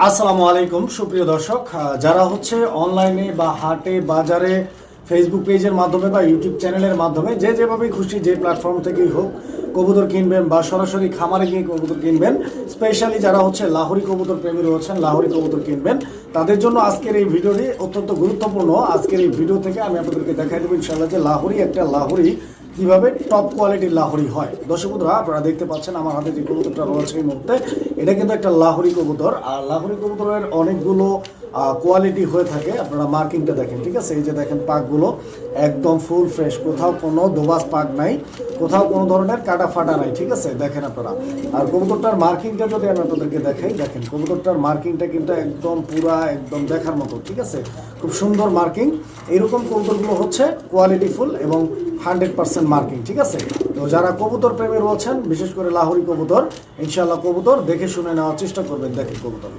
আসসালামু আলাইকুম সুপ্রিয় দর্শক, যারা হচ্ছে অনলাইনে বা হাটে বাজারে ফেসবুক পেজের মাধ্যমে বা ইউটিউব চ্যানেলের মাধ্যমে যে যেভাবে খুশি যে প্ল্যাটফর্ম থেকেই হোক কবুতর কিনবেন বা সরাসরি খামারে গিয়ে কবুতর কিনবেন, স্পেশালি যারা হচ্ছে লাহোরি কবুতর প্রেমী রয়েছেন, লাহোরি কবুতর কিনবেন, তাদের জন্য আজকের এই ভিডিওটি অত্যন্ত গুরুত্বপূর্ণ। আজকের এই ভিডিও থেকে আমি আপনাদেরকে দেখাই দেবো ইনশাআল্লাহ যে লাহোরি কিভাবে টপ কোয়ালিটির লাহোরি হয়। দর্শক বন্ধুরা, আপনারা দেখতে পাচ্ছেন আমার হাতে যে কবুতরটা রয়েছে এই মুহূর্তে, এটা কিন্তু একটা লাহোরি কবুতর। আর লাহোরি কবুতরের অনেকগুলো কোয়ালিটি হয়ে থাকে। আপনারা মার্কিংটা দেখেন, ঠিক আছে? এই যে দেখেন পাকগুলো একদম ফুল ফ্রেশ, কোথাও কোনো দোবাস পাক নাই, কোথাও কোনো ধরনের কাটা ফাটা নাই, ঠিক আছে? দেখেন আপনারা। আর কবুতরটার মার্কিংটা যদি আমি আপনাদেরকে দেখাই, দেখেন কবুতরটার মার্কিংটা কিন্তু একদম পুরা একদম দেখার মতো, ঠিক আছে? খুব সুন্দর মার্কিং। এইরকম কবুতরগুলো হচ্ছে কোয়ালিটিফুল এবং 100% মার্কিং, ঠিক আছে? তো যারা কবুতর প্রেমী রয়েছেন, বিশেষ করে লাহোরি কবুতর, ইনশাআল্লাহ কবুতর দেখে শুনে নেওয়ার চেষ্টা করবেন। দেখেন কবুতর